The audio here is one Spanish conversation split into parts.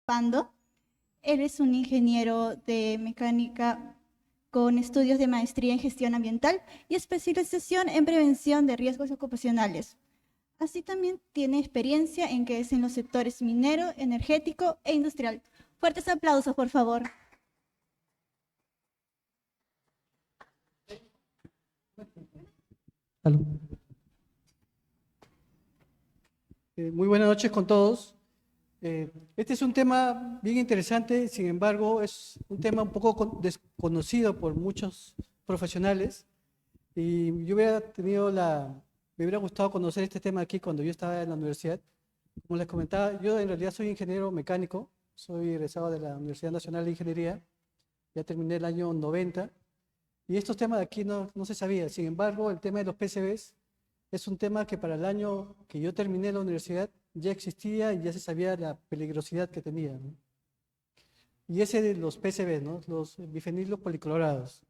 Pando. Él es un ingeniero de mecánica con estudios de maestría en gestión ambiental y especialización en prevención de riesgos ocupacionales. Así también tiene experiencia en que es en los sectores minero, energético e industrial. Fuertes aplausos, por favor. Aló. Muy buenas noches con todos. Este es un tema bien interesante, sin embargo, es un tema un poco desconocido por muchos profesionales. Y yo me hubiera gustado conocer este tema aquí cuando yo estaba en la universidad. Como les comentaba, yo en realidad soy ingeniero mecánico, soy egresado de la Universidad Nacional de Ingeniería, ya terminé el año 90, y estos temas de aquí no se sabía. Sin embargo, el tema de los PCBs es un tema que para el año que yo terminé la universidad ya existía y ya se sabía la peligrosidad que tenía, ¿no? Y ese de los PCBs, ¿no? Los bifenilos policlorados.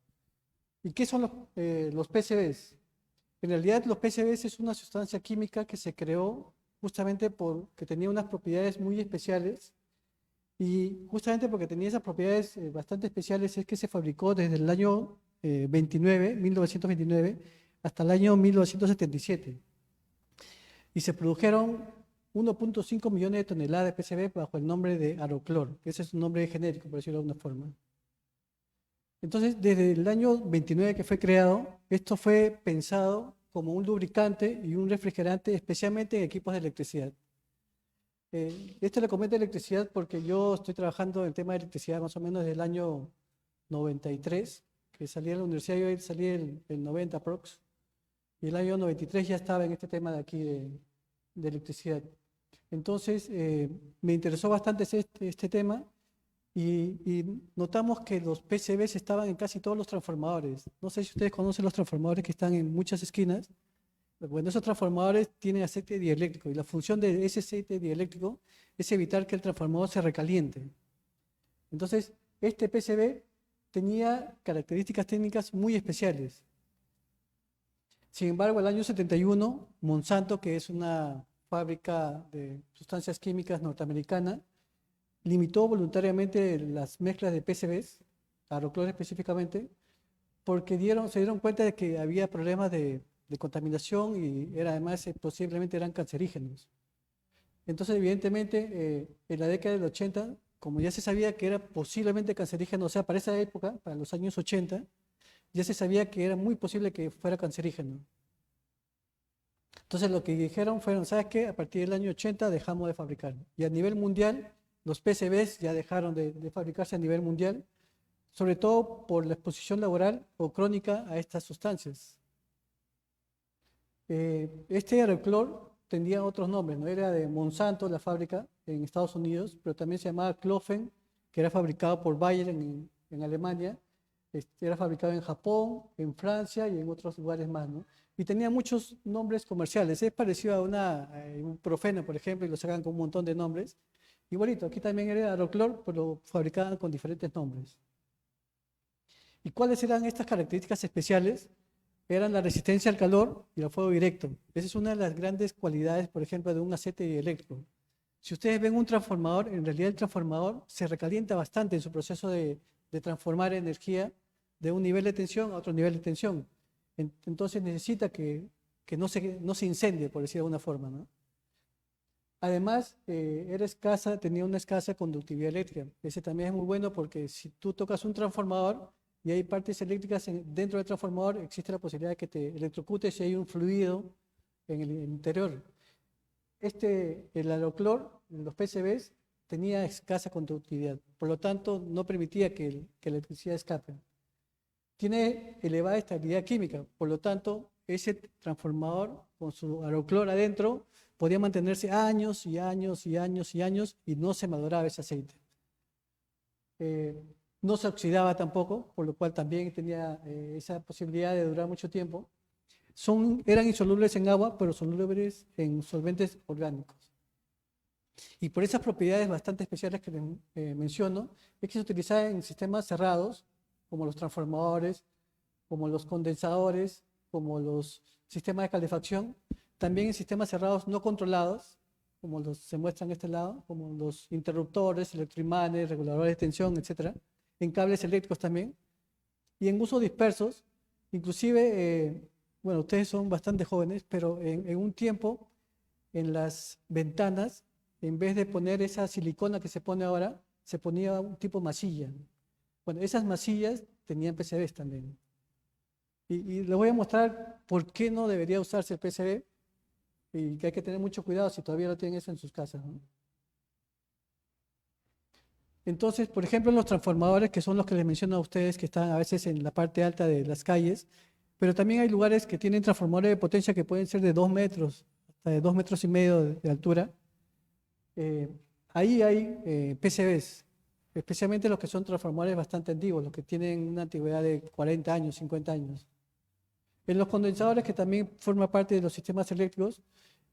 ¿Y qué son los PCBs? En realidad los PCBs es una sustancia química que se creó justamente porque tenía unas propiedades muy especiales, y justamente porque tenía esas propiedades bastante especiales es que se fabricó desde el año 1929 hasta el año 1977. Y se produjeron 1.5 millones de toneladas de PCB bajo el nombre de Aroclor, que ese es un nombre genérico, por decirlo de alguna forma. Entonces, desde el año 29 que fue creado, esto fue pensado como un lubricante y un refrigerante, especialmente en equipos de electricidad. Esto le comento electricidad porque yo estoy trabajando en el tema de electricidad más o menos desde el año 93, que salí de la universidad, yo salí el 90 aprox, y el año 93 ya estaba en este tema de aquí de electricidad. Entonces, me interesó bastante este tema y notamos que los PCBs estaban en casi todos los transformadores. No sé si ustedes conocen los transformadores que están en muchas esquinas. Bueno, esos transformadores tienen aceite dieléctrico y la función de ese aceite dieléctrico es evitar que el transformador se recaliente. Entonces, este PCB tenía características técnicas muy especiales. Sin embargo, el año 71, Monsanto, que es una fábrica de sustancias químicas norteamericana, limitó voluntariamente las mezclas de PCBs, Aroclor específicamente, porque se dieron cuenta de que había problemas de contaminación y además posiblemente eran cancerígenos. Entonces, evidentemente, en la década del 80, como ya se sabía que era posiblemente cancerígeno, o sea, para esa época, para los años 80, ya se sabía que era muy posible que fuera cancerígeno. Entonces, lo que dijeron fueron, ¿sabes qué? A partir del año 80 dejamos de fabricar. Y a nivel mundial, los PCBs ya dejaron de fabricarse a nivel mundial, sobre todo por la exposición laboral o crónica a estas sustancias. Este Aeroclor tenía otros nombres, ¿no? Era de Monsanto, la fábrica en Estados Unidos, pero también se llamaba Clofen, que era fabricado por Bayer en Alemania. Era fabricado en Japón, en Francia y en otros lugares más, ¿no? Y tenía muchos nombres comerciales. Es parecido a un Profeno, por ejemplo, y lo sacan con un montón de nombres. Igualito, aquí también era Aeroclor, pero fabricaban con diferentes nombres. ¿Y cuáles eran estas características especiales? Eran la resistencia al calor y al fuego directo. Esa es una de las grandes cualidades, por ejemplo, de un aceite dieléctrico. Si ustedes ven un transformador, en realidad el transformador se recalienta bastante en su proceso de transformar energía de un nivel de tensión a otro nivel de tensión. Entonces necesita que no se incendie, por decirlo de alguna forma, ¿no? Además, tenía una escasa conductividad eléctrica. Ese también es muy bueno porque si tú tocas un transformador y hay partes eléctricas dentro del transformador, existe la posibilidad de que te electrocutes si hay un fluido en el interior. El Aeroclor, los PCBs, tenía escasa conductividad, por lo tanto no permitía que la electricidad escape. Tiene elevada estabilidad química, por lo tanto ese transformador con su Aeroclor adentro podía mantenerse años y años y años y años y no se maduraba ese aceite. No se oxidaba tampoco, por lo cual también tenía esa posibilidad de durar mucho tiempo. Eran insolubles en agua, pero solubles en solventes orgánicos. Y por esas propiedades bastante especiales que les menciono, es que se utilizaba en sistemas cerrados, como los transformadores, como los condensadores, como los sistemas de calefacción, también en sistemas cerrados no controlados, como se muestran en este lado, como los interruptores, electroimanes, reguladores de tensión, etcétera, en cables eléctricos también, y en usos dispersos, inclusive, bueno, ustedes son bastante jóvenes, pero en un tiempo, en las ventanas, en vez de poner esa silicona que se pone ahora, se ponía un tipo masilla. Bueno, esas masillas tenían PCBs también. Y les voy a mostrar por qué no debería usarse el PCB y que hay que tener mucho cuidado si todavía no tienen eso en sus casas, ¿no? Entonces, por ejemplo, los transformadores, que son los que les menciono a ustedes, que están a veces en la parte alta de las calles, pero también hay lugares que tienen transformadores de potencia que pueden ser de 2 metros, hasta de 2,5 metros de altura. Ahí hay PCBs, especialmente los que son transformadores bastante antiguos, los que tienen una antigüedad de 40 años, 50 años. En los condensadores, que también forman parte de los sistemas eléctricos,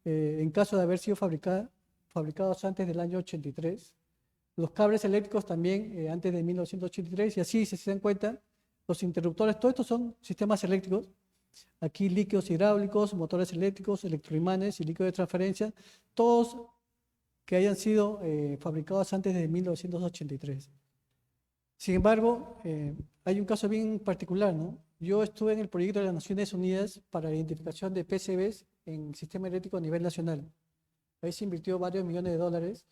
en caso de haber sido fabricados antes del año 83, los cables eléctricos también antes de 1983, y así, si se dan cuenta, los interruptores, todo esto son sistemas eléctricos. Aquí líquidos hidráulicos, motores eléctricos, electroimanes y líquidos de transferencia, todos que hayan sido fabricados antes de 1983. Sin embargo, hay un caso bien particular, ¿no? Yo estuve en el proyecto de las Naciones Unidas para la identificación de PCBs en el sistema eléctrico a nivel nacional. Ahí se invirtió varios millones de dólares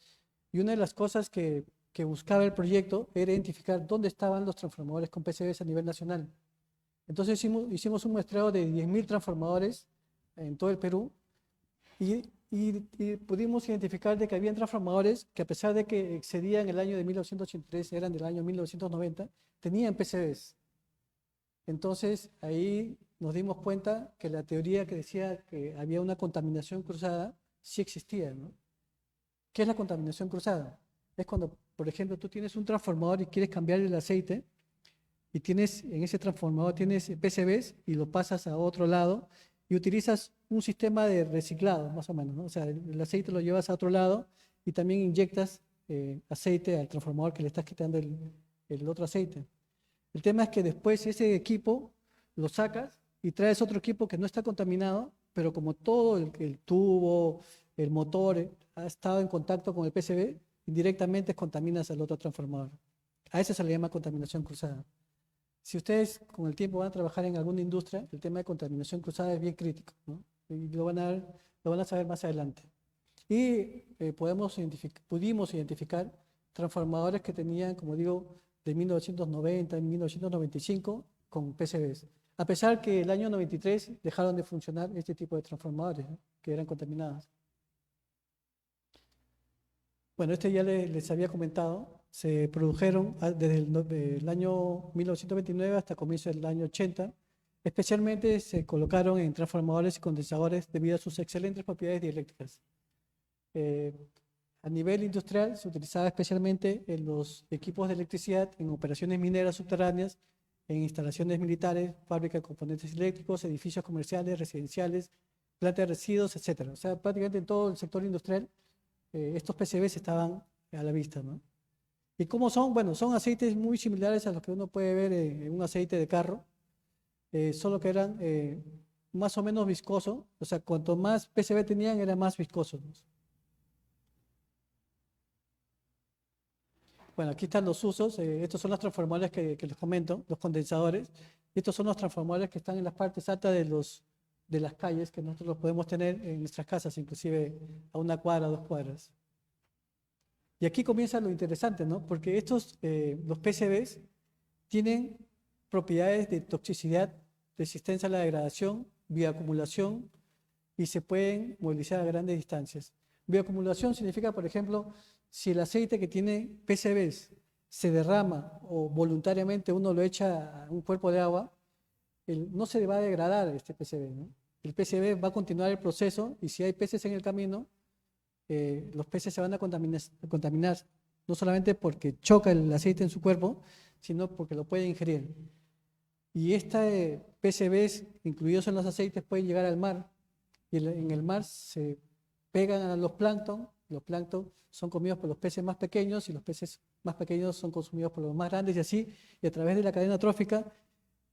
y una de las cosas que buscaba el proyecto era identificar dónde estaban los transformadores con PCBs a nivel nacional. Entonces hicimos un muestreo de 10.000 transformadores en todo el Perú y pudimos identificar de que había transformadores que, a pesar de que excedían el año de 1983, eran del año 1990, tenían PCBs. Entonces ahí nos dimos cuenta que la teoría que decía que había una contaminación cruzada sí existía, ¿no? ¿Qué es la contaminación cruzada? Es cuando, por ejemplo, tú tienes un transformador y quieres cambiar el aceite y en ese transformador tienes PCBs y lo pasas a otro lado y utilizas un sistema de reciclado, más o menos, ¿no? O sea, el aceite lo llevas a otro lado y también inyectas aceite al transformador que le estás quitando el otro aceite. El tema es que después ese equipo lo sacas y traes otro equipo que no está contaminado, pero como todo el tubo, el motor ha estado en contacto con el PCB, indirectamente contaminas al otro transformador. A eso se le llama contaminación cruzada. Si ustedes con el tiempo van a trabajar en alguna industria, el tema de contaminación cruzada es bien crítico, ¿no? Y lo van a saber más adelante. Y pudimos identificar transformadores que tenían, como digo, de 1990, 1995 con PCBs. A pesar que el año 93 dejaron de funcionar este tipo de transformadores, ¿no?, que eran contaminados. Bueno, ya les había comentado, se produjeron desde el año 1929 hasta comienzos del año 80. Especialmente se colocaron en transformadores y condensadores debido a sus excelentes propiedades dieléctricas. A nivel industrial se utilizaba especialmente en los equipos de electricidad, en operaciones mineras subterráneas, en instalaciones militares, fábricas de componentes eléctricos, edificios comerciales, residenciales, plantas de residuos, etc. O sea, prácticamente en todo el sector industrial estos PCBs estaban a la vista, ¿no? ¿Y cómo son? Bueno, son aceites muy similares a los que uno puede ver en un aceite de carro, solo que eran más o menos viscosos. O sea, cuanto más PCB tenían, eran más viscosos, ¿no? Bueno, aquí están los usos. Estos son los transformadores que les comento, los condensadores. Estos son los transformadores que están en las partes altas de las calles, que nosotros los podemos tener en nuestras casas, inclusive a 1 cuadra, 2 cuadras. Y aquí comienza lo interesante, ¿no? Porque los PCBs tienen propiedades de toxicidad, resistencia a la degradación, bioacumulación, y se pueden movilizar a grandes distancias. Bioacumulación significa, por ejemplo, si el aceite que tiene PCBs se derrama o voluntariamente uno lo echa a un cuerpo de agua, no se le va a degradar este PCB, ¿no? El PCB va a continuar el proceso y si hay peces en el camino, los peces se van a contaminar, no solamente porque choca el aceite en su cuerpo, sino porque lo pueden ingerir. Y PCBs incluidos en los aceites pueden llegar al mar y en el mar se pegan a los plancton son comidos por los peces más pequeños y los peces más pequeños son consumidos por los más grandes y así, y a través de la cadena trófica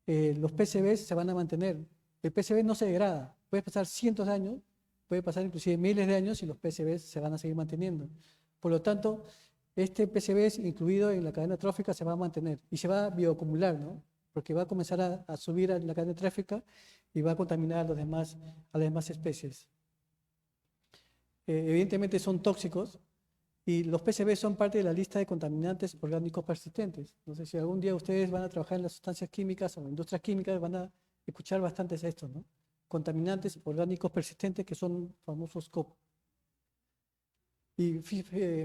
los PCBs se van a mantener. El PCB no se degrada, puede pasar cientos de años, puede pasar inclusive miles de años y los PCBs se van a seguir manteniendo. Por lo tanto, este PCB incluido en la cadena trófica se va a mantener y se va a bioacumular, ¿no? Porque va a comenzar a subir a la cadena trófica y va a contaminar a las demás especies. Evidentemente son tóxicos y los PCB son parte de la lista de contaminantes orgánicos persistentes. Entonces, si algún día ustedes van a trabajar en las sustancias químicas o en industrias químicas, van a escuchar bastantes esto, ¿no? Contaminantes orgánicos persistentes, que son famosos COP. Y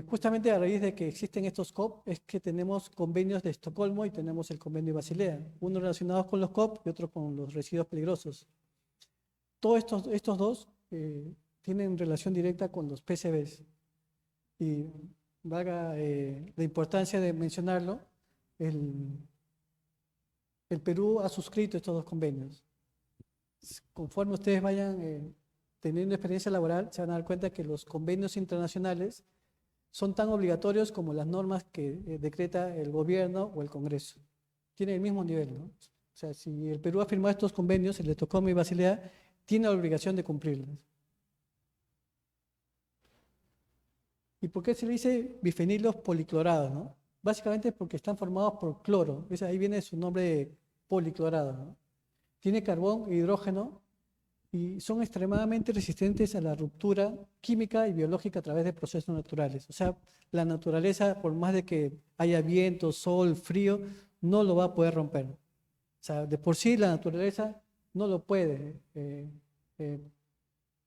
justamente a raíz de que existen estos COP es que tenemos convenios de Estocolmo y tenemos el convenio de Basilea, uno relacionado con los COP y otro con los residuos peligrosos. Todos estos dos tienen relación directa con los PCBs. Y valga la importancia de mencionarlo, el Perú ha suscrito estos dos convenios. Conforme ustedes vayan teniendo experiencia laboral, se van a dar cuenta que los convenios internacionales son tan obligatorios como las normas que decreta el gobierno o el Congreso. Tienen el mismo nivel, ¿no? O sea, si el Perú ha firmado estos convenios, el de Estocolmo y Basilea, tiene la obligación de cumplirlos. ¿Y por qué se le dice bifenilos policlorados, no? Básicamente porque están formados por cloro. Ahí viene su nombre policlorado, ¿no? Tiene carbón e hidrógeno y son extremadamente resistentes a la ruptura química y biológica a través de procesos naturales. O sea, la naturaleza, por más de que haya viento, sol, frío, no lo va a poder romper. O sea, de por sí la naturaleza no lo puede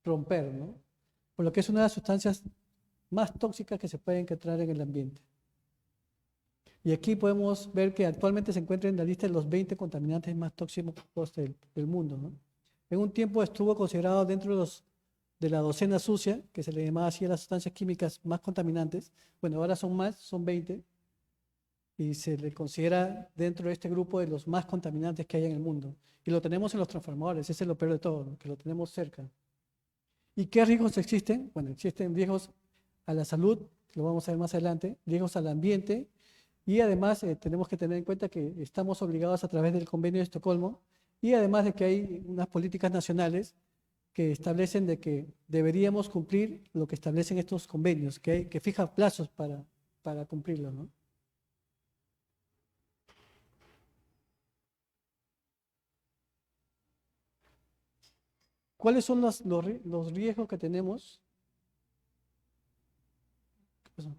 romper, ¿no? Por lo que es una de las sustancias más tóxicas que se pueden encontrar en el ambiente. Y aquí podemos ver que actualmente se encuentra en la lista de los 20 contaminantes más tóxicos del mundo, ¿no? En un tiempo estuvo considerado dentro de la docena sucia, que se le llamaba así a las sustancias químicas más contaminantes. Bueno, ahora son más, son 20, y se le considera dentro de este grupo de los más contaminantes que hay en el mundo. Y lo tenemos en los transformadores, ese es lo peor de todo, ¿no? Que lo tenemos cerca. ¿Y qué riesgos existen? Bueno, existen riesgos a la salud, lo vamos a ver más adelante, riesgos al ambiente, y además tenemos que tener en cuenta que estamos obligados a través del convenio de Estocolmo, y además de que hay unas políticas nacionales que establecen de que deberíamos cumplir lo que establecen estos convenios, que fijan plazos para cumplirlo, ¿no? ¿Cuáles son los riesgos que tenemos? ¿Qué pasó?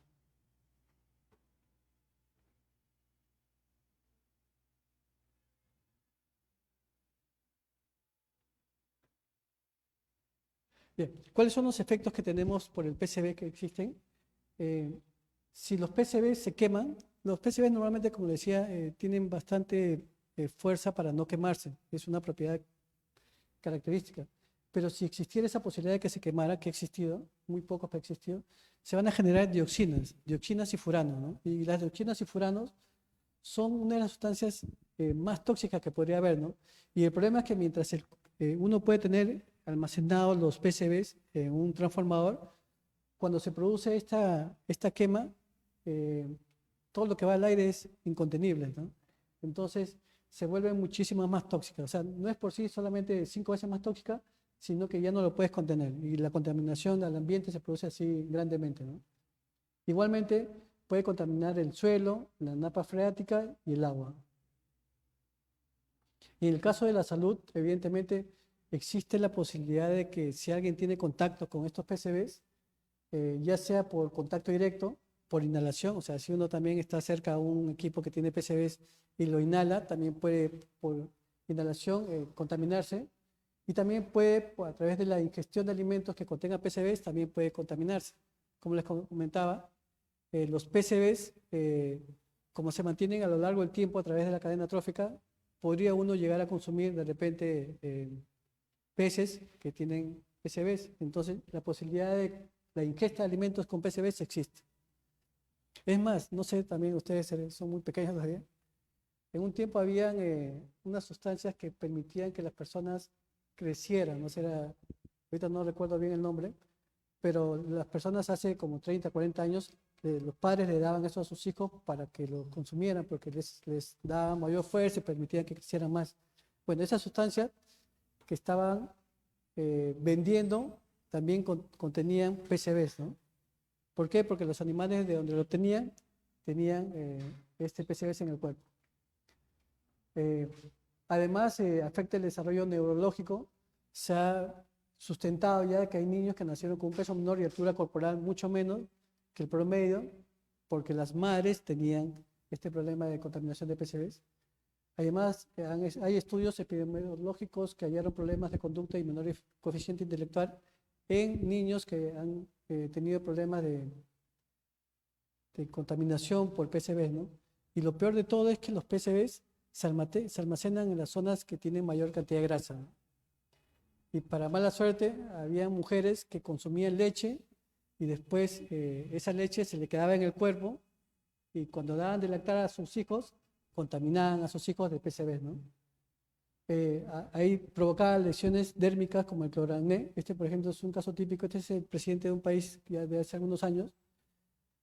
Bien, ¿cuáles son los efectos que tenemos por el PCB que existen? Si los PCB se queman, los PCB normalmente, como decía, tienen bastante fuerza para no quemarse, es una propiedad característica. Pero si existiera esa posibilidad de que se quemara, que ha existido, muy pocos que ha existido, se van a generar dioxinas y furanos, ¿no? Y las dioxinas y furanos son una de las sustancias más tóxicas que podría haber, ¿no? Y el problema es que mientras uno puede tener almacenados los PCBs en un transformador, cuando se produce esta quema, todo lo que va al aire es incontenible, ¿no? Entonces se vuelven muchísimo más tóxicas. O sea, no es por sí solamente 5 veces más tóxica, sino que ya no lo puedes contener. Y la contaminación al ambiente se produce así grandemente, ¿no? Igualmente puede contaminar el suelo, la napa freática y el agua. Y en el caso de la salud, evidentemente, existe la posibilidad de que si alguien tiene contacto con estos PCBs, ya sea por contacto directo, por inhalación, o sea, si uno también está cerca a un equipo que tiene PCBs y lo inhala, también puede por inhalación contaminarse, y también puede, a través de la ingestión de alimentos que contengan PCBs, también puede contaminarse. Como les comentaba, los PCBs, como se mantienen a lo largo del tiempo a través de la cadena trófica, podría uno llegar a consumir de repente peces que tienen PCBs. Entonces, la posibilidad de la ingesta de alimentos con PCBs existe. Es más, no sé, también ustedes son muy pequeños todavía. En un tiempo habían unas sustancias que permitían que las personas crecieran, no sé, ahorita no recuerdo bien el nombre, pero las personas hace como 30, 40 años, los padres le daban eso a sus hijos para que lo consumieran, porque les daba mayor fuerza y permitían que crecieran más. Bueno, esa sustancia que estaban vendiendo también contenían PCBs, ¿no? ¿Por qué? Porque los animales de donde lo tenían este PCBs en el cuerpo. Además, afecta el desarrollo neurológico. Se ha sustentado ya que hay niños que nacieron con un peso menor y altura corporal mucho menos que el promedio, porque las madres tenían este problema de contaminación de PCBs. Además, hay estudios epidemiológicos que hallaron problemas de conducta y menor coeficiente intelectual en niños que han tenido problemas de contaminación por PCBs, ¿no? Y lo peor de todo es que los PCBs se almacenan en las zonas que tienen mayor cantidad de grasa, ¿no? Y para mala suerte, había mujeres que consumían leche y después esa leche se le quedaba en el cuerpo y cuando daban de lactar a sus hijos, contaminaban a sus hijos de PCBs, ¿no? Ahí provocaba lesiones dérmicas como el cloracné. Este, por ejemplo, es un caso típico. Este es el presidente de un país ya de hace algunos años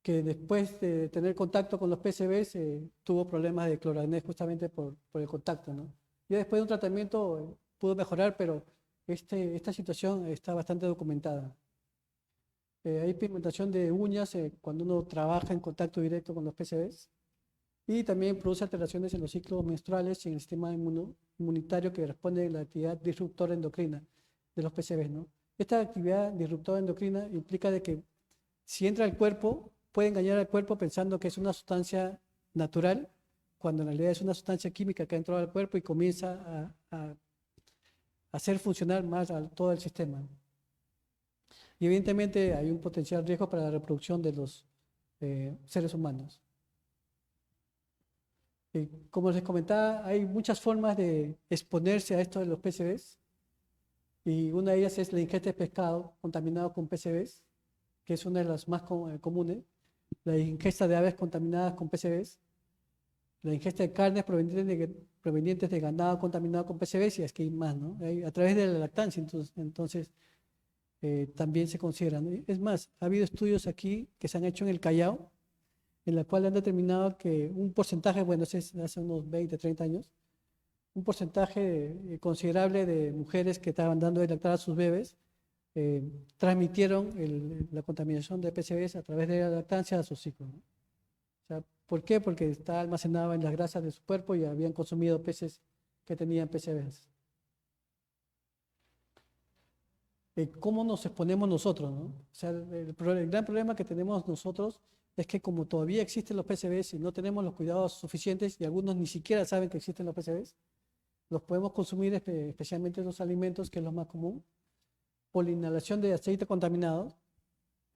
que después de tener contacto con los PCBs tuvo problemas de cloracné justamente por el contacto, ¿no? Y después de un tratamiento pudo mejorar, pero esta situación está bastante documentada. Hay pigmentación de uñas cuando uno trabaja en contacto directo con los PCBs y también produce alteraciones en los ciclos menstruales y en el sistema inmunitario que responde a la actividad disruptora endocrina de los PCBs, ¿no? Esta actividad disruptora endocrina implica de que si entra al cuerpo, puede engañar al cuerpo pensando que es una sustancia natural, cuando en realidad es una sustancia química que ha entrado al cuerpo y comienza a hacer funcionar más a todo el sistema. Y evidentemente hay un potencial riesgo para la reproducción de los seres humanos. Como les comentaba, hay muchas formas de exponerse a esto de los PCBs y una de ellas es la ingesta de pescado contaminado con PCBs, que es una de las más comunes, la ingesta de aves contaminadas con PCBs, la ingesta de carnes provenientes de ganado contaminado con PCBs y es que hay más, ¿no? A través de la lactancia, entonces también se consideran. Es más, ha habido estudios aquí que se han hecho en el Callao, en la cual han determinado que un porcentaje, bueno, hace unos 20, 30 años, un porcentaje considerable de mujeres que estaban dando de lactar a sus bebés transmitieron la contaminación de PCBs a través de la lactancia a sus hijos, ¿no? O sea, ¿por qué? Porque está almacenado en las grasas de su cuerpo y habían consumido peces que tenían PCBs. ¿Cómo nos exponemos nosotros, ¿no? O sea, el gran problema que tenemos nosotros es que como todavía existen los PCBs y no tenemos los cuidados suficientes y algunos ni siquiera saben que existen los PCBs, los podemos consumir especialmente los alimentos, que es lo más común, por la inhalación de aceite contaminado,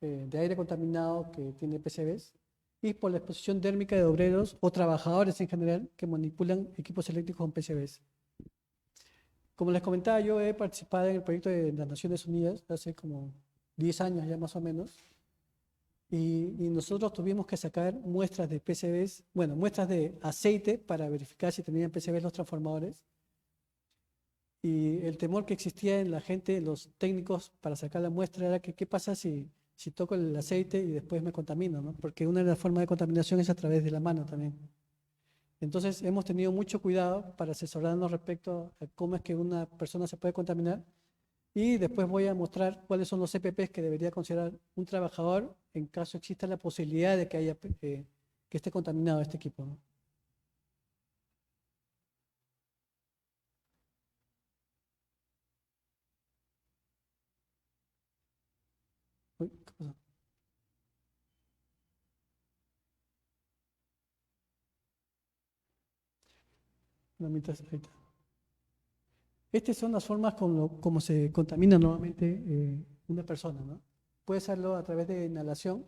de aire contaminado que tiene PCBs, y por la exposición térmica de obreros o trabajadores en general que manipulan equipos eléctricos con PCBs. Como les comentaba, yo he participado en el proyecto de las Naciones Unidas hace como 10 años ya más o menos, y nosotros tuvimos que sacar muestras de PCBs, bueno, muestras de aceite para verificar si tenían PCBs los transformadores. Y el temor que existía en la gente, los técnicos, para sacar la muestra era que qué pasa si toco el aceite y después me contamino, ¿no? Porque una de las formas de contaminación es a través de la mano también. Entonces hemos tenido mucho cuidado para asesorarnos respecto a cómo es que una persona se puede contaminar. Y después voy a mostrar cuáles son los EPPs que debería considerar un trabajador en caso exista la posibilidad de que esté contaminado este equipo, ¿no? Uy, ¿qué pasó? No, mientras, ahí está. Estas son las formas como se contamina normalmente una persona, ¿no? Puede serlo a través de inhalación.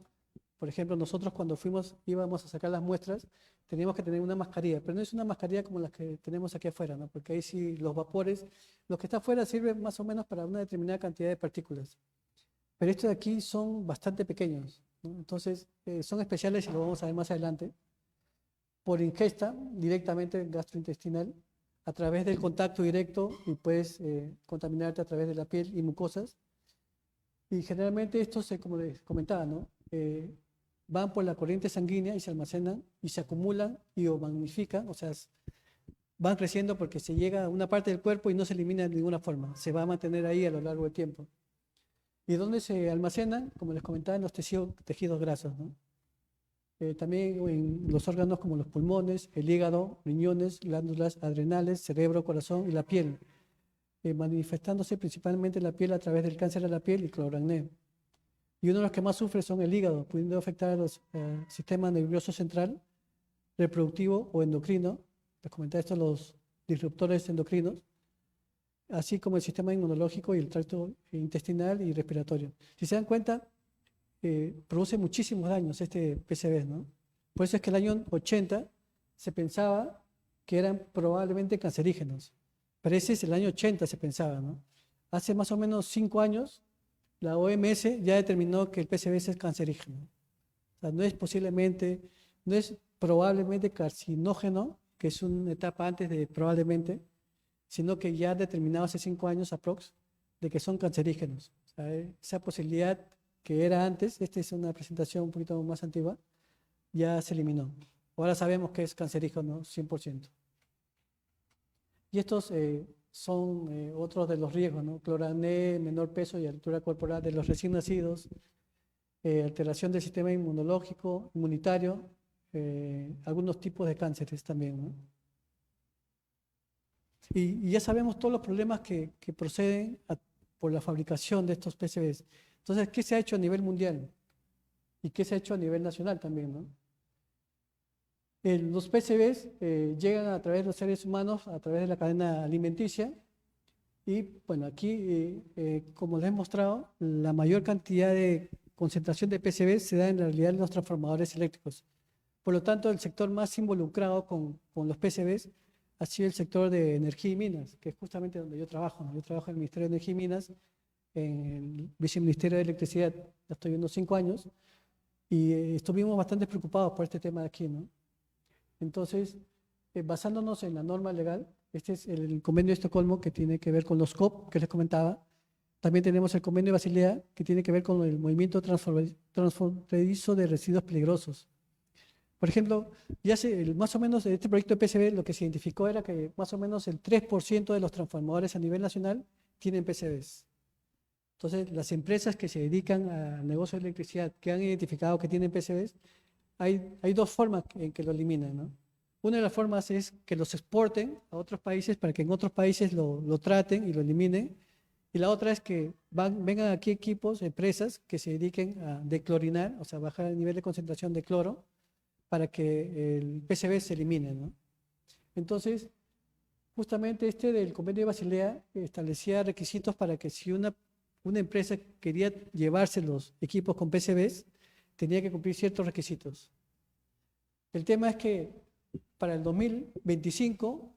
Por ejemplo, nosotros cuando íbamos a sacar las muestras, teníamos que tener una mascarilla, pero no es una mascarilla como las que tenemos aquí afuera, ¿no? Porque ahí sí los vapores, lo que está afuera sirve más o menos para una determinada cantidad de partículas. Pero estos de aquí son bastante pequeños, ¿no? Entonces, son especiales y lo vamos a ver más adelante. Por ingesta directamente gastrointestinal, a través del contacto directo y puedes contaminarte a través de la piel y mucosas. Y generalmente estos, como les comentaba, ¿no? Van por la corriente sanguínea y se almacenan y se acumulan y o magnifican, o sea, van creciendo porque se llega a una parte del cuerpo y no se elimina de ninguna forma, se va a mantener ahí a lo largo del tiempo. ¿Y dónde se almacenan? Como les comentaba, en los tejidos grasos, ¿no? También en los órganos como los pulmones, el hígado, riñones, glándulas adrenales, cerebro, corazón y la piel, manifestándose principalmente en la piel a través del cáncer de la piel y cloracné. Y uno de los que más sufre son el hígado, pudiendo afectar a los sistemas nervioso central, reproductivo o endocrino. Les comentaba esto, los disruptores endocrinos, así como el sistema inmunológico y el tracto intestinal y respiratorio. Si se dan cuenta, produce muchísimos daños este PCB, ¿no? Por eso es que el año 80 se pensaba que eran probablemente cancerígenos. Pero ese es el año 80 se pensaba, ¿no? Hace más o menos 5 años, la OMS ya determinó que el PCB es cancerígeno. O sea, no es probablemente carcinógeno, que es una etapa antes de probablemente, sino que ya determinado hace 5 años aprox de que son cancerígenos. O sea, esa posibilidad que era antes, esta es una presentación un poquito más antigua, ya se eliminó. Ahora sabemos que es cancerígeno 100%. Y estos son otros de los riesgos, ¿no? Cloracné, menor peso y altura corporal de los recién nacidos, alteración del sistema inmunológico, inmunitario, algunos tipos de cánceres también, ¿no? Y ya sabemos todos los problemas que proceden por la fabricación de estos PCBs. Entonces, ¿qué se ha hecho a nivel mundial? ¿Y qué se ha hecho a nivel nacional también, ¿no? Los PCBs llegan a través de los seres humanos, a través de la cadena alimenticia. Y bueno, aquí, como les he mostrado, la mayor cantidad de concentración de PCBs se da en realidad en los transformadores eléctricos. Por lo tanto, el sector más involucrado con los PCBs ha sido el sector de energía y minas, que es justamente donde yo trabajo, ¿no? Yo trabajo en el Ministerio de Energía y Minas, en el Viceministerio de Electricidad, ya estoy viendo 5 años, y estuvimos bastante preocupados por este tema de aquí, ¿no? Entonces, basándonos en la norma legal, este es el convenio de Estocolmo que tiene que ver con los COP, que les comentaba. También tenemos el convenio de Basilea, que tiene que ver con el movimiento transfronterizo de residuos peligrosos. Por ejemplo, más o menos de este proyecto de PCB lo que se identificó era que más o menos el 3% de los transformadores a nivel nacional tienen PCBs. Entonces, las empresas que se dedican al negocio de electricidad que han identificado que tienen PCBs, hay 2 formas en que lo eliminan, ¿no? Una de las formas es que los exporten a otros países para que en otros países lo traten y lo eliminen. Y la otra es que vengan aquí equipos, empresas que se dediquen a declorinar, o sea, bajar el nivel de concentración de cloro para que el PCB se elimine, ¿no? Entonces, justamente este del convenio de Basilea establecía requisitos para que si una empresa quería llevarse los equipos con PCBs, tenía que cumplir ciertos requisitos. El tema es que para el 2025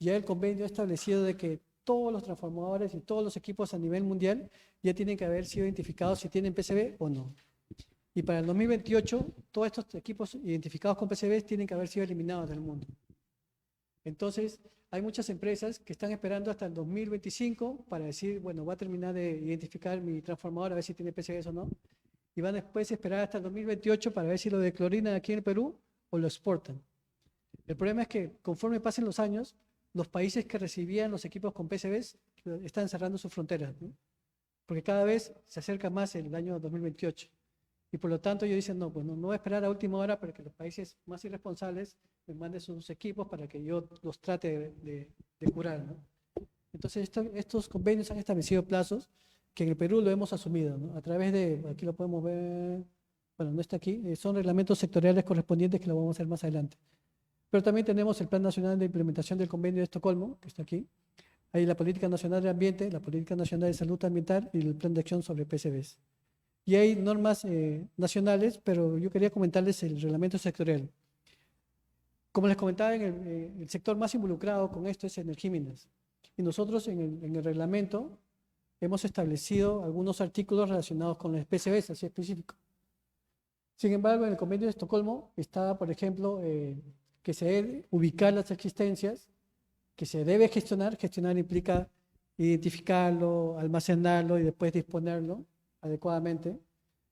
ya el convenio ha establecido de que todos los transformadores y todos los equipos a nivel mundial ya tienen que haber sido identificados si tienen PCB o no. Y para el 2028 todos estos equipos identificados con PCBs tienen que haber sido eliminados del mundo. Entonces, hay muchas empresas que están esperando hasta el 2025 para decir, bueno, voy a terminar de identificar mi transformador a ver si tiene PCBs o no. Y van después a esperar hasta el 2028 para ver si lo declorinan aquí en el Perú o lo exportan. El problema es que conforme pasen los años, los países que recibían los equipos con PCBs están cerrando sus fronteras, ¿no? Porque cada vez se acerca más el año 2028. Y por lo tanto ellos dicen, no, pues no voy a esperar a última hora para que los países más irresponsables me manden sus equipos para que yo los trate de curar, ¿no? Entonces estos convenios han establecido plazos que en el Perú lo hemos asumido, ¿no? A través de, aquí lo podemos ver, bueno, no está aquí, son reglamentos sectoriales correspondientes que lo vamos a hacer más adelante. Pero también tenemos el Plan Nacional de Implementación del Convenio de Estocolmo, que está aquí. Hay la Política Nacional de Ambiente, la Política Nacional de Salud Ambiental y el Plan de Acción sobre PCBs. Y hay normas nacionales, pero yo quería comentarles el reglamento sectorial. Como les comentaba, el sector más involucrado con esto es Energía y Minas. Y nosotros en el reglamento hemos establecido algunos artículos relacionados con los PCBs, así específico. Sin embargo, en el Convenio de Estocolmo está, por ejemplo, que se debe ubicar las existencias, que se debe gestionar. Gestionar implica identificarlo, almacenarlo y después disponerlo adecuadamente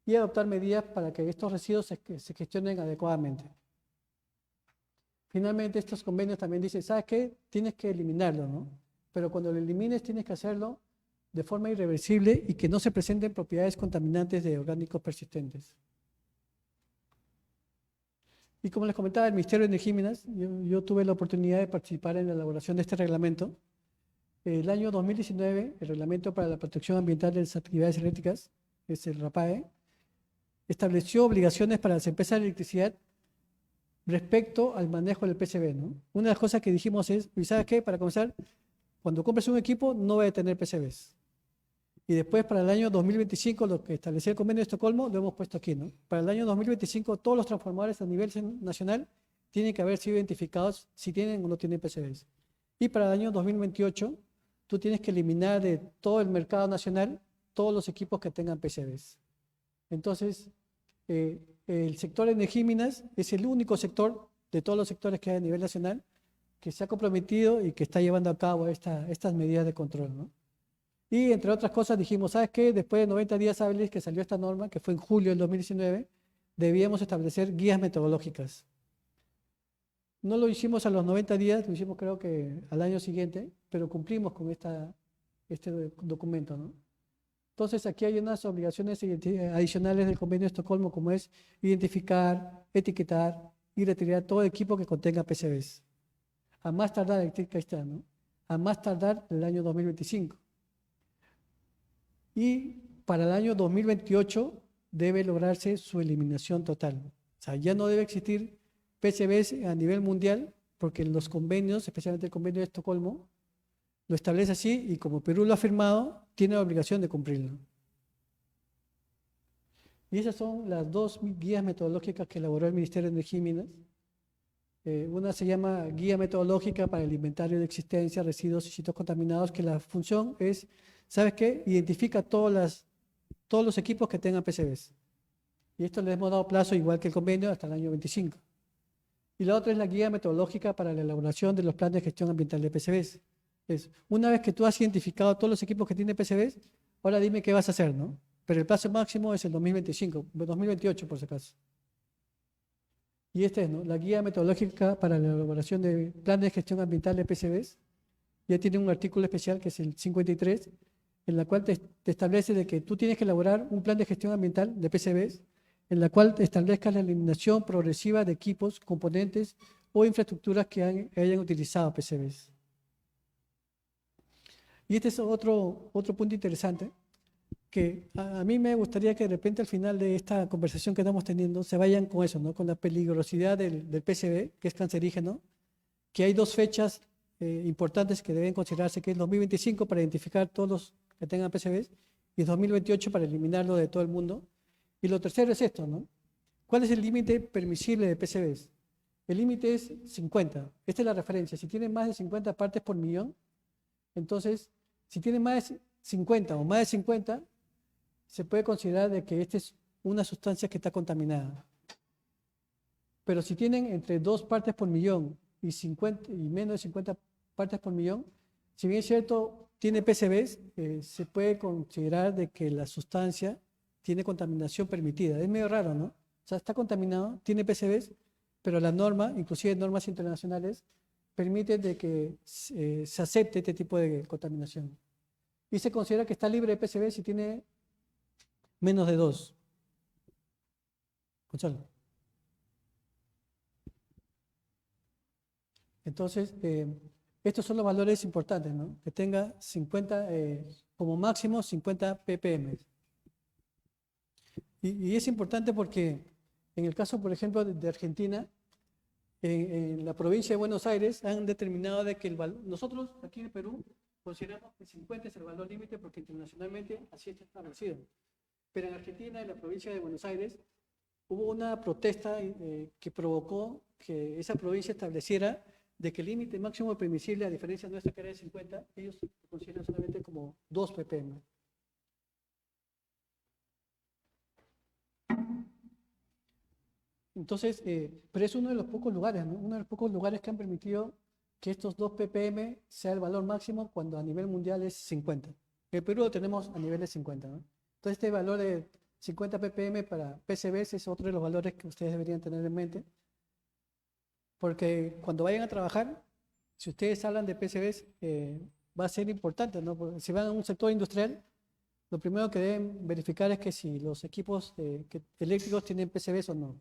y adoptar medidas para que estos residuos se gestionen adecuadamente. Finalmente, estos convenios también dicen, ¿sabes qué? Tienes que eliminarlo, ¿no? Pero cuando lo elimines tienes que hacerlo de forma irreversible y que no se presenten propiedades contaminantes de orgánicos persistentes. Y como les comentaba, el Ministerio de Energía y Minas, yo tuve la oportunidad de participar en la elaboración de este reglamento. El año 2019, el Reglamento para la Protección Ambiental de las Actividades Eléctricas, es el RAPAE, estableció obligaciones para las empresas de electricidad respecto al manejo del PCB, ¿no? Una de las cosas que dijimos es, ¿y sabes qué? Para comenzar, cuando compres un equipo no va a tener PCBs. Y después para el año 2025, lo que establecía el convenio de Estocolmo, lo hemos puesto aquí, ¿no? Para el año 2025, todos los transformadores a nivel nacional tienen que haber sido identificados si tienen o no tienen PCBs. Y para el año 2028, tú tienes que eliminar de todo el mercado nacional todos los equipos que tengan PCBs. Entonces, el sector de energía y minas es el único sector de todos los sectores que hay a nivel nacional que se ha comprometido y que está llevando a cabo estas medidas de control, ¿no? Y entre otras cosas dijimos, ¿sabes qué? Después de 90 días hábiles que salió esta norma, que fue en julio del 2019, debíamos establecer guías metodológicas. No lo hicimos a los 90 días, lo hicimos creo que al año siguiente, pero cumplimos con este documento, ¿no? Entonces aquí hay unas obligaciones adicionales del convenio de Estocolmo, como es identificar, etiquetar y retirar todo equipo que contenga PCBs. A más tardar, ahí está, ¿no? A más tardar el año 2025. Y para el año 2028 debe lograrse su eliminación total. O sea, ya no debe existir PCBs a nivel mundial, porque los convenios, especialmente el convenio de Estocolmo, lo establece así y como Perú lo ha firmado, tiene la obligación de cumplirlo. Y esas son las dos guías metodológicas que elaboró el Ministerio de Energía y Minas. Una se llama Guía Metodológica para el Inventario de Existencia, Residuos y Sitios Contaminados, que la función es, ¿sabes qué? Identifica todos los equipos que tengan PCBs. Y esto le hemos dado plazo, igual que el convenio, hasta el año 25. Y la otra es la Guía Metodológica para la elaboración de los planes de gestión ambiental de PCBs. Una vez que tú has identificado todos los equipos que tienen PCBs, ahora dime qué vas a hacer, ¿no? Pero el plazo máximo es el 2025, 2028 por si acaso. Y esta es, ¿no? La Guía Metodológica para la elaboración de planes de gestión ambiental de PCBs. Ya tiene un artículo especial que es el 53, en la cual te establece de que tú tienes que elaborar un plan de gestión ambiental de PCBs, en la cual te establezcas la eliminación progresiva de equipos, componentes o infraestructuras que hayan utilizado PCBs. Y este es otro punto interesante, que a mí me gustaría que de repente al final de esta conversación que estamos teniendo se vayan con eso, ¿no? Con la peligrosidad del PCB, que es cancerígeno, que hay dos fechas importantes que deben considerarse, que es 2025 para identificar todos los que tengan PCBs y 2028 para eliminarlo de todo el mundo. Y lo tercero es esto, ¿no? ¿Cuál es el límite permisible de PCBs? El límite es 50. Esta es la referencia. Si tiene más de 50 partes por millón, entonces, si tiene más de 50 o más de 50, se puede considerar de que esta es una sustancia que está contaminada. Pero si tienen entre 2 partes por millón y menos de 50 partes por millón, si bien es cierto, tiene PCBs, se puede considerar de que la sustancia tiene contaminación permitida. Es medio raro, ¿no? O sea, está contaminado, tiene PCBs, pero la norma, inclusive normas internacionales, permite de que se acepte este tipo de contaminación. Y se considera que está libre de PCB si tiene menos de 2. Gonzalo. Entonces, estos son los valores importantes, ¿no? Que tenga 50, como máximo 50 ppm. Y es importante porque en el caso, por ejemplo, de Argentina, en la provincia de Buenos Aires han determinado de que nosotros aquí en Perú consideramos que 50 es el valor límite porque internacionalmente así está establecido. Pero en Argentina, en la provincia de Buenos Aires, hubo una protesta que provocó que esa provincia estableciera de que el límite máximo permisible, a diferencia nuestra que era de 50, ellos lo consideran solamente como 2 ppm. Entonces, pero es uno de los pocos lugares, ¿no? Uno de los pocos lugares que han permitido que estos 2 ppm sea el valor máximo cuando a nivel mundial es 50. En el Perú lo tenemos a nivel de 50, ¿no? Entonces, este valor de 50 ppm para PCBs es otro de los valores que ustedes deberían tener en mente. Porque cuando vayan a trabajar, si ustedes hablan de PCBs, va a ser importante, ¿no? Porque si van a un sector industrial, lo primero que deben verificar es que si los equipos eléctricos tienen PCBs o no.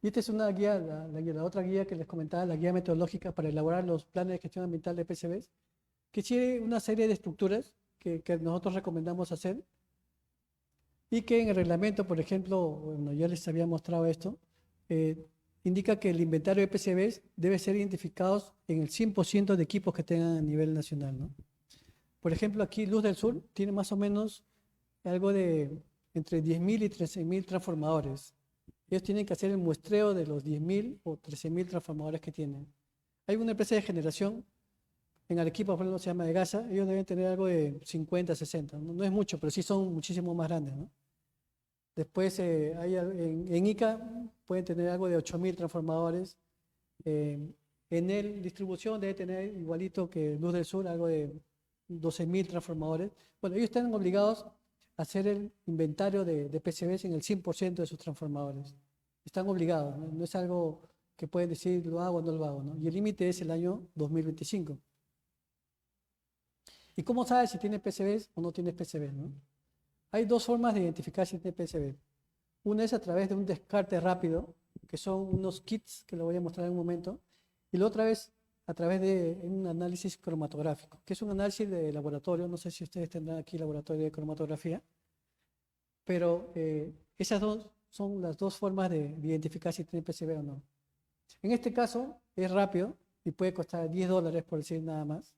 Y esta es una guía, la otra guía que les comentaba, la guía metodológica para elaborar los planes de gestión ambiental de PCBs, que tiene una serie de estructuras que nosotros recomendamos hacer y que en el reglamento, por ejemplo, bueno, ya les había mostrado esto, indica que el inventario de PCBs debe ser identificados en el 100% de equipos que tengan a nivel nacional, ¿no? Por ejemplo, aquí Luz del Sur tiene más o menos algo de entre 10.000 y 13.000 transformadores. Ellos tienen que hacer el muestreo de los 10.000 o 13.000 transformadores que tienen. Hay una empresa de generación en Arequipa, por ejemplo, se llama Egasa, ellos deben tener algo de 50, 60, no es mucho, pero sí son muchísimo más grandes, ¿no? Después en Ica pueden tener algo de 8.000 transformadores. En el distribución debe tener igualito que Luz del Sur, algo de 12.000 transformadores. Bueno, ellos están obligados a hacer el inventario de PCBs en el 100% de sus transformadores. Están obligados, ¿no? No es algo que pueden decir lo hago o no lo hago, ¿no? Y el límite es el año 2025. ¿Y cómo sabes si tienes PCBs o no tienes PCBs, ¿no? Hay dos formas de identificar si tienes PCB. Una es a través de un descarte rápido, que son unos kits que lo voy a mostrar en un momento, y la otra es a través de un análisis cromatográfico, que es un análisis de laboratorio. No sé si ustedes tendrán aquí laboratorio de cromatografía, pero esas dos son las dos formas de identificar si tiene PCB o no. En este caso es rápido y puede costar $10 por decir nada más,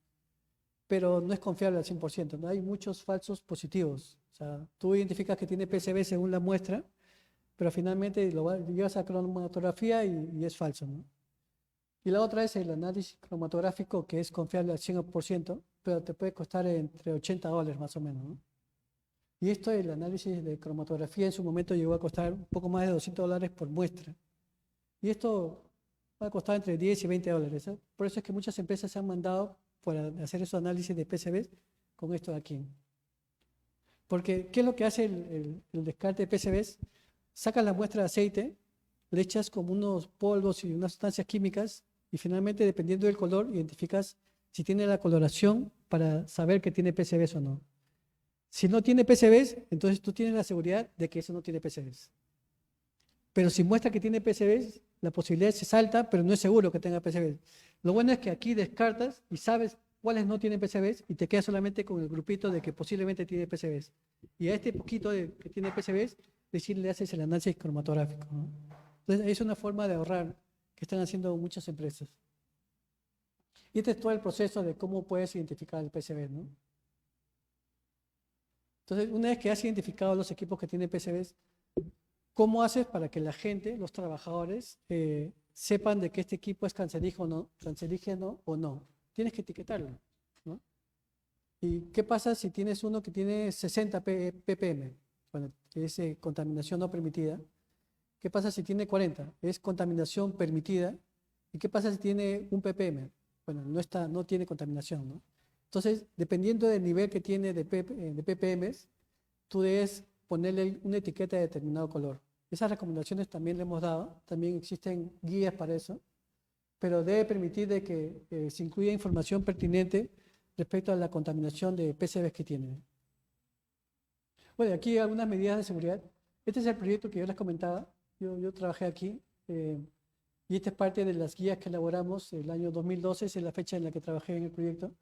pero no es confiable al 100%, ¿no? Hay muchos falsos positivos. O sea, tú identificas que tiene PCB según la muestra, pero finalmente lo llevas a cromatografía y es falso, ¿no? Y la otra es el análisis cromatográfico, que es confiable al 100%, pero te puede costar entre $80 más o menos, ¿no? Y esto, el análisis de cromatografía en su momento llegó a costar un poco más de $200 por muestra. Y esto va a costar entre 10 y $20, ¿eh? Por eso es que muchas empresas se han mandado para hacer esos análisis de PCBs con esto de aquí. Porque, ¿qué es lo que hace el descarte de PCBs? Sacas la muestra de aceite, le echas como unos polvos y unas sustancias químicas y finalmente, dependiendo del color, identificas si tiene la coloración para saber que tiene PCBs o no. Si no tiene PCBs, entonces tú tienes la seguridad de que eso no tiene PCBs. Pero si muestra que tiene PCBs, la posibilidad es alta, pero no es seguro que tenga PCBs. Lo bueno es que aquí descartas y sabes cuáles no tienen PCBs y te quedas solamente con el grupito de que posiblemente tiene PCBs. Y a este poquito que tiene PCBs, le haces el análisis cromatográfico, ¿no? Entonces, es una forma de ahorrar que están haciendo muchas empresas. Y este es todo el proceso de cómo puedes identificar el PCB, ¿no? Entonces, una vez que has identificado los equipos que tienen PCBs, ¿cómo haces para que la gente, los trabajadores, sepan de que este equipo es cancerígeno o no? Tienes que etiquetarlo, ¿no? ¿Y qué pasa si tienes uno que tiene 60 ppm? Bueno, es contaminación no permitida. ¿Qué pasa si tiene 40? Es contaminación permitida. ¿Y qué pasa si tiene 1 ppm? Bueno, no tiene contaminación, ¿no? Entonces, dependiendo del nivel que tiene de ppm, tú debes ponerle una etiqueta de determinado color. Esas recomendaciones también le hemos dado, también existen guías para eso, pero debe permitir de que se incluya información pertinente respecto a la contaminación de PCBs que tienen. Bueno, aquí algunas medidas de seguridad. Este es el proyecto que yo les comentaba. Yo trabajé aquí y esta es parte de las guías que elaboramos el año 2012, es la fecha en la que trabajé en el proyecto.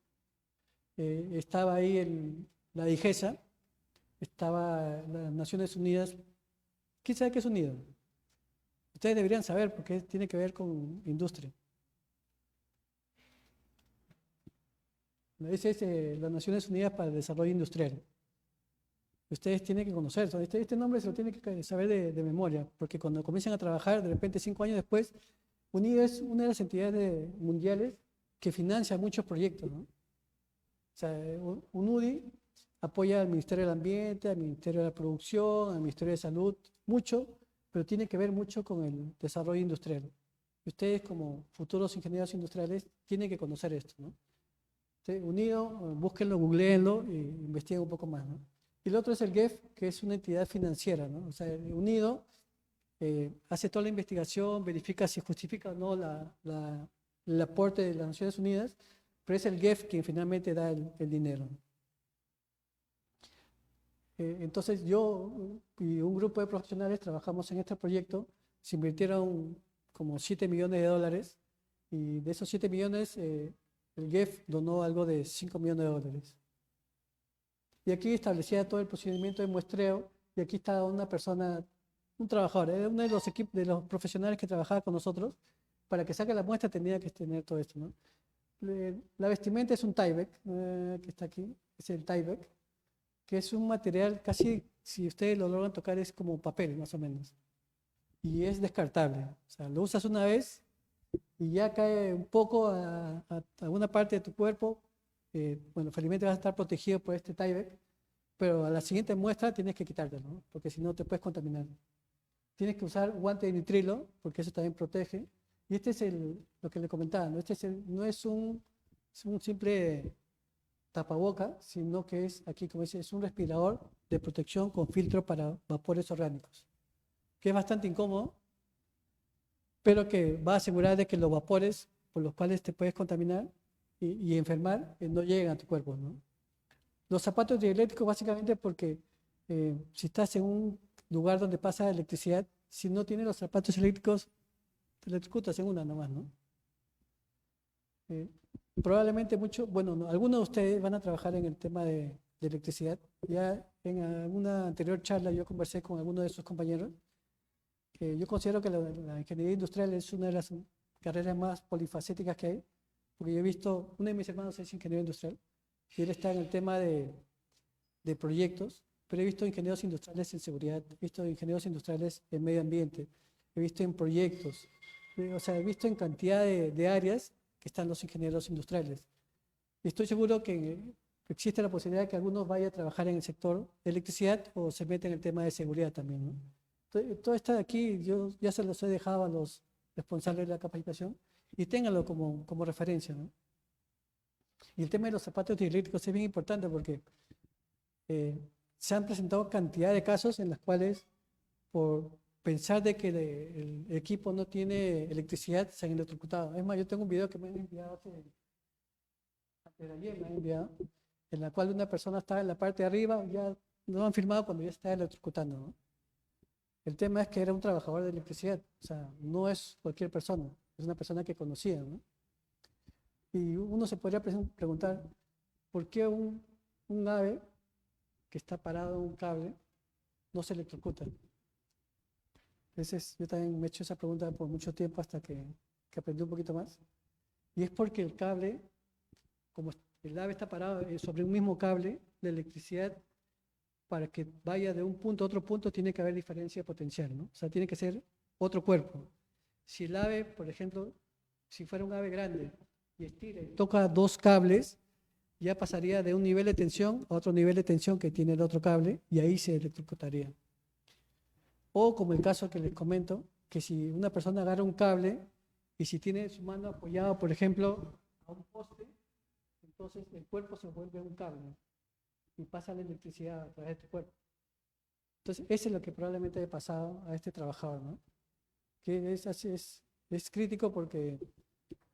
Estaba ahí la DIGESA, estaba las Naciones Unidas. ¿Quién sabe qué es UNIDO? Ustedes deberían saber porque tiene que ver con industria. Ese es las Naciones Unidas para el Desarrollo Industrial. Ustedes tienen que conocer, este nombre se lo tienen que saber de memoria, porque cuando comienzan a trabajar, de repente 5 años después, UNIDO es una de las entidades mundiales que financia muchos proyectos, ¿no? O sea, UNUDI apoya al Ministerio del Ambiente, al Ministerio de la Producción, al Ministerio de Salud, mucho, pero tiene que ver mucho con el desarrollo industrial. Ustedes como futuros ingenieros industriales tienen que conocer esto, ¿no? Entonces, UNIDO, búsquenlo, googleenlo e investiguen un poco más, ¿no? Y el otro es el GEF, que es una entidad financiera, ¿no? O sea, UNIDO hace toda la investigación, verifica si justifica o no el aporte de las Naciones Unidas, pero es el GEF quien finalmente da el dinero. Entonces yo y un grupo de profesionales trabajamos en este proyecto, se invirtieron como $7 millones y de esos 7 millones el GEF donó algo de $5 millones. Y aquí establecía todo el procedimiento de muestreo y aquí está una persona, un trabajador, uno de los equipos, de los profesionales que trabajaba con nosotros, para que saque la muestra tenía que tener todo esto, ¿no? La vestimenta es un Tyvek, que está aquí, es el Tyvek, que es un material casi, si ustedes lo logran tocar, es como papel, más o menos. Y es descartable. O sea, lo usas una vez y ya cae un poco a alguna parte de tu cuerpo. Bueno, felizmente vas a estar protegido por este Tyvek, pero a la siguiente muestra tienes que quitártelo, ¿no? Porque si no te puedes contaminar. Tienes que usar guante de nitrilo, porque eso también protege. Y este es lo que le comentaba, ¿no? No es un simple tapaboca, sino que es, aquí como dice, es un respirador de protección con filtro para vapores orgánicos, que es bastante incómodo, pero que va a asegurar de que los vapores por los cuales te puedes contaminar y enfermar no lleguen a tu cuerpo, ¿no? Los zapatos dieléctricos básicamente porque si estás en un lugar donde pasa electricidad, si no tienes los zapatos eléctricos, te electrocutas en una nomás, ¿no? Probablemente bueno, no, algunos de ustedes van a trabajar en el tema de electricidad. Ya en alguna anterior charla yo conversé con algunos de sus compañeros. Yo considero que la ingeniería industrial es una de las carreras más polifacéticas que hay, porque yo he visto, uno de mis hermanos es ingeniero industrial, y él está en el tema de proyectos, pero he visto ingenieros industriales en seguridad, he visto ingenieros industriales en medio ambiente, he visto en proyectos, o sea, he visto en cantidad de áreas que están los ingenieros industriales. Y estoy seguro que existe la posibilidad de que algunos vayan a trabajar en el sector de electricidad o se meten en el tema de seguridad también, ¿no? Todo esto de aquí yo ya se los he dejado a los responsables de la capacitación y ténganlo como referencia, ¿no? Y el tema de los zapatos dieléctricos es bien importante porque se han presentado cantidad de casos en los cuales por pensar de que el equipo no tiene electricidad se han electrocutado. Es más, yo tengo un video que me han enviado antes de ayer, me han enviado, en la cual una persona estaba en la parte de arriba, ya no han filmado cuando ya está electrocutando, ¿no? El tema es que era un trabajador de electricidad, o sea, no es cualquier persona, es una persona que conocía, ¿no? Y uno se podría preguntar, ¿por qué un ave que está parado en un cable no se electrocuta? Yo también me he hecho esa pregunta por mucho tiempo hasta que aprendí un poquito más. Y es porque el cable, como el ave está parado sobre un mismo cable, la electricidad, para que vaya de un punto a otro punto, tiene que haber diferencia de potencial, ¿no? O sea, tiene que ser otro cuerpo. Si el ave, por ejemplo, si fuera un ave grande y estira y toca dos cables, ya pasaría de un nivel de tensión a otro nivel de tensión que tiene el otro cable y ahí se electrocutaría. O como el caso que les comento, que si una persona agarra un cable y si tiene su mano apoyada, por ejemplo, a un poste, entonces el cuerpo se vuelve un cable y pasa la electricidad a través de tu cuerpo. Entonces, eso es lo que probablemente haya pasado a este trabajador, ¿no? Que es crítico porque,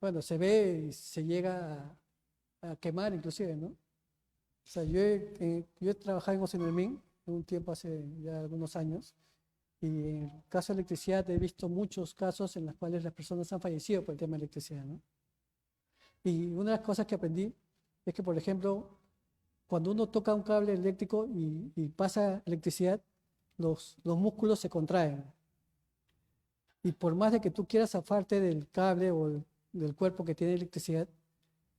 bueno, se ve y se llega a quemar inclusive, ¿no? O sea, yo he trabajado en Oceanermin un tiempo hace ya algunos años y en el caso de electricidad he visto muchos casos en los cuales las personas han fallecido por el tema de electricidad, ¿no? Y una de las cosas que aprendí es que, por ejemplo, cuando uno toca un cable eléctrico y pasa electricidad, los músculos se contraen. Y por más de que tú quieras zafarte del cable o del cuerpo que tiene electricidad,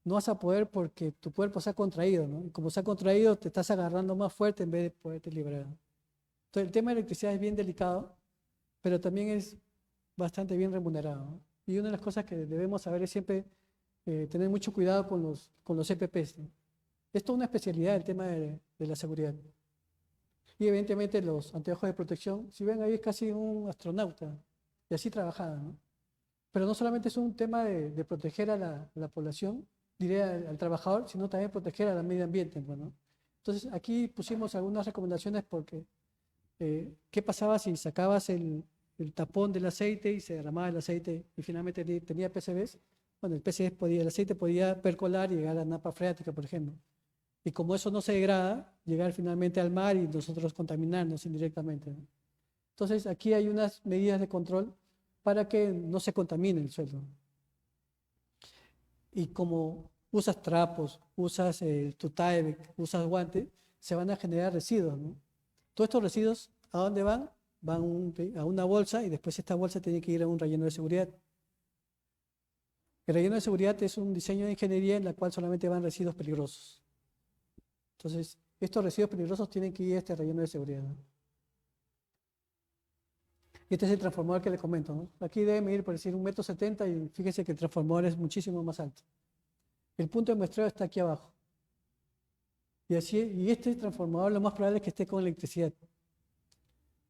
no vas a poder porque tu cuerpo se ha contraído, ¿no? Y como se ha contraído, te estás agarrando más fuerte en vez de poderte liberar. Entonces, el tema de electricidad es bien delicado, pero también es bastante bien remunerado, ¿no? Y una de las cosas que debemos saber es siempre tener mucho cuidado con los EPPs, ¿no? Es toda una especialidad el tema de la seguridad. Y evidentemente los anteojos de protección, si ven ahí es casi un astronauta, y así trabajaba, ¿no? Pero no solamente es un tema de proteger a la población, diré al trabajador, sino también proteger al medio ambiente, ¿no? Entonces aquí pusimos algunas recomendaciones porque ¿qué pasaba si sacabas el tapón del aceite y se derramaba el aceite y finalmente tenía PCBs? bueno, el aceite podía percolar y llegar a la napa freática, por ejemplo. Y como eso no se degrada, llegar finalmente al mar y nosotros contaminarnos indirectamente, ¿no? Entonces, aquí hay unas medidas de control para que no se contamine el suelo. Y como usas trapos, usas tu Tyvek, usas guantes, se van a generar residuos, ¿no? Todos estos residuos, ¿a dónde van? Van a una bolsa y después esta bolsa tiene que ir a un relleno de seguridad. El relleno de seguridad es un diseño de ingeniería en la cual solamente van residuos peligrosos. Entonces, estos residuos peligrosos tienen que ir a este relleno de seguridad, ¿no? Y este es el transformador que les comento, ¿no? Aquí debe medir, por decir, 1,70 m y fíjense que el transformador es muchísimo más alto. El punto de muestreo está aquí abajo. Y este transformador lo más probable es que esté con electricidad.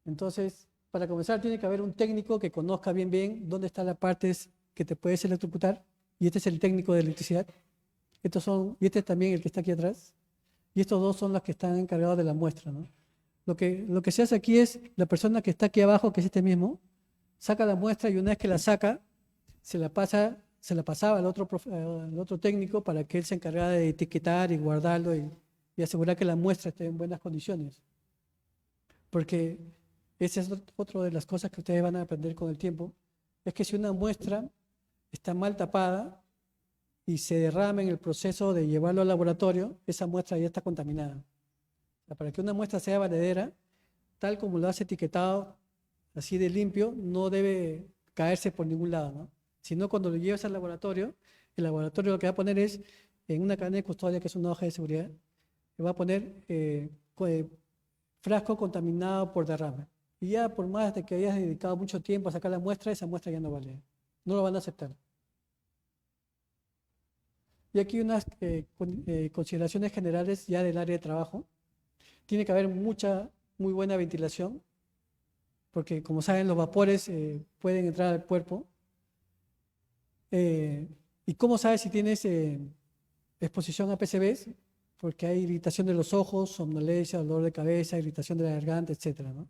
Entonces, para comenzar tiene que haber un técnico que conozca bien dónde están las partes que te puedes electrocutar. Y este es el técnico de electricidad. Y este es también el que está aquí atrás. Y estos dos son los que están encargados de la muestra, ¿no? Lo que se hace aquí es, la persona que está aquí abajo, que es este mismo, saca la muestra y una vez que la saca, se la pasaba al otro técnico para que él se encargara de etiquetar y guardarlo y asegurar que la muestra esté en buenas condiciones. Porque esa es otra de las cosas que ustedes van a aprender con el tiempo, es que si una muestra está mal tapada y se derrama en el proceso de llevarlo al laboratorio, esa muestra ya está contaminada. O sea, para que una muestra sea valedera, tal como lo has etiquetado, así de limpio, no debe caerse por ningún lado, ¿no? Sino cuando lo lleves al laboratorio, el laboratorio lo que va a poner es, en una cadena de custodia, que es una hoja de seguridad, le va a poner frasco contaminado por derrame. Y ya por más de que hayas dedicado mucho tiempo a sacar la muestra, esa muestra ya no vale. No lo van a aceptar. Y aquí unas consideraciones generales ya del área de trabajo. Tiene que haber muy buena ventilación, porque como saben los vapores pueden entrar al cuerpo. ¿Y cómo sabes si tienes exposición a PCBs? Porque hay irritación de los ojos, somnolencia, dolor de cabeza, irritación de la garganta, etc., ¿no?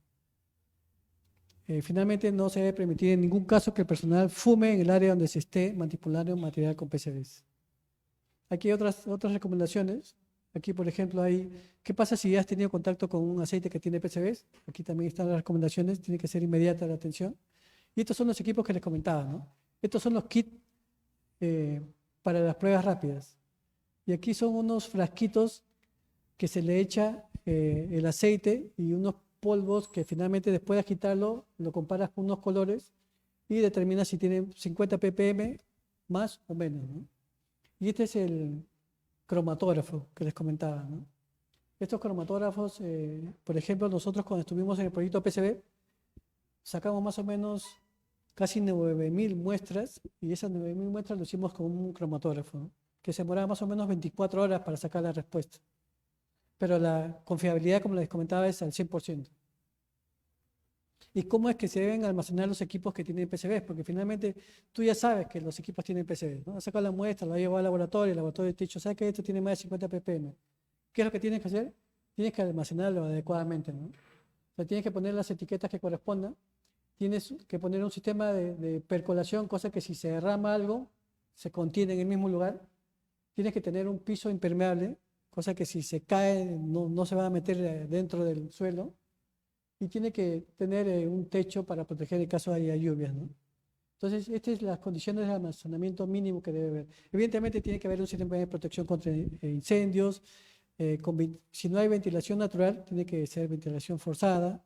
Finalmente, no se debe permitir en ningún caso que el personal fume en el área donde se esté manipulando material con PCBs. Aquí hay otras recomendaciones. Aquí, por ejemplo, ¿qué pasa si has tenido contacto con un aceite que tiene PCBs? Aquí también están las recomendaciones, tiene que ser inmediata la atención. Y estos son los equipos que les comentaba, ¿no? Estos son los kits para las pruebas rápidas. Y aquí son unos frasquitos que se le echa el aceite y unos polvos que finalmente después de agitarlo lo comparas con unos colores y determinas si tiene 50 ppm más o menos, ¿no? Y este es el cromatógrafo que les comentaba, ¿no? Estos cromatógrafos, por ejemplo, nosotros cuando estuvimos en el proyecto PCB, sacamos más o menos casi 9.000 muestras y esas 9.000 muestras lo hicimos con un cromatógrafo, ¿no? Que se demoraba más o menos 24 horas para sacar la respuesta. Pero la confiabilidad, como les comentaba, es al 100%. ¿Y cómo es que se deben almacenar los equipos que tienen PCBs? Porque finalmente tú ya sabes que los equipos tienen PCBs, ¿no? Has sacado la muestra, la has llevado al laboratorio, el laboratorio te ha dicho, ¿sabes que esto tiene más de 50 ppm? ¿Qué es lo que tienes que hacer? Tienes que almacenarlo adecuadamente, ¿no? O sea, tienes que poner las etiquetas que correspondan, tienes que poner un sistema de percolación, cosa que si se derrama algo, se contiene en el mismo lugar. Tienes que tener un piso impermeable, cosa que si se cae no se va a meter dentro del suelo. Y tiene que tener un techo para proteger en caso de haya lluvias, ¿no? Entonces, estas son las condiciones de almacenamiento mínimo que debe haber. Evidentemente tiene que haber un sistema de protección contra incendios. Si no hay ventilación natural, tiene que ser ventilación forzada.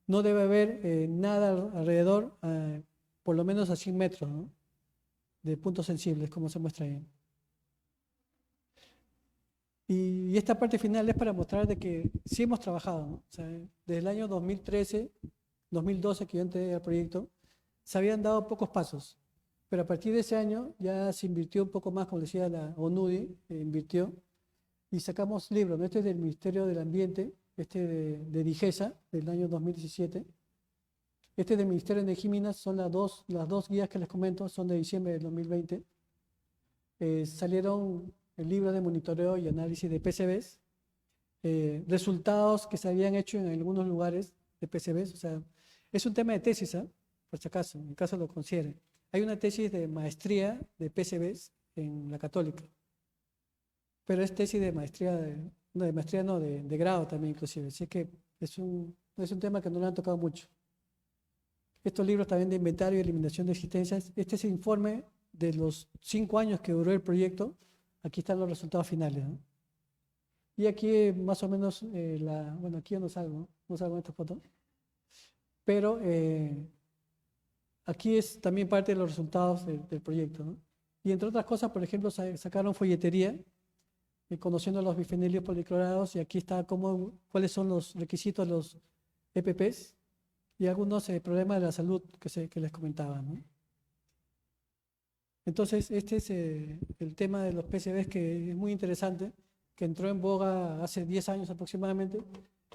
No debe haber nada alrededor, por lo menos a 100 metros, ¿no? De puntos sensibles, como se muestra ahí. Y esta parte final es para mostrar de que sí hemos trabajado, ¿no? O sea, desde el año 2013, 2012 que yo entré al proyecto, se habían dado pocos pasos, pero a partir de ese año ya se invirtió un poco más, como decía la ONUDI, invirtió, y sacamos libros, ¿no? Este es del Ministerio del Ambiente, este de DIGESA, del año 2017, este del Ministerio de Energía son las dos guías que les comento, son de diciembre del 2020, salieron el libro de monitoreo y análisis de PCBs, resultados que se habían hecho en algunos lugares de PCBs, o sea, es un tema de tesis, ¿eh? Por si acaso, en caso lo consideren. Hay una tesis de maestría de PCBs en la Católica, pero es tesis de maestría, de grado también inclusive, así que es un tema que no le han tocado mucho. Estos libros también de inventario y eliminación de existencias, este es el informe de los 5 años que duró el proyecto, aquí están los resultados finales, ¿no? Y aquí más o menos, bueno, aquí yo no salgo, ¿no? No salgo en esta foto, pero aquí es también parte de los resultados del proyecto, ¿no? Y entre otras cosas, por ejemplo, sacaron folletería, conociendo los bifenilios policlorados, y aquí está cuáles son los requisitos de los EPPs y algunos problemas de la salud que les comentaba, ¿no? Entonces, este es el tema de los PCBs, que es muy interesante, que entró en boga hace 10 años aproximadamente,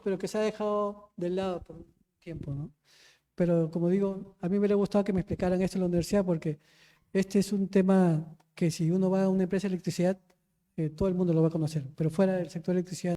pero que se ha dejado de lado por un tiempo, ¿no? Pero como digo, a mí me hubiera gustado que me explicaran esto en la universidad, porque este es un tema que si uno va a una empresa de electricidad, todo el mundo lo va a conocer, pero fuera del sector de electricidad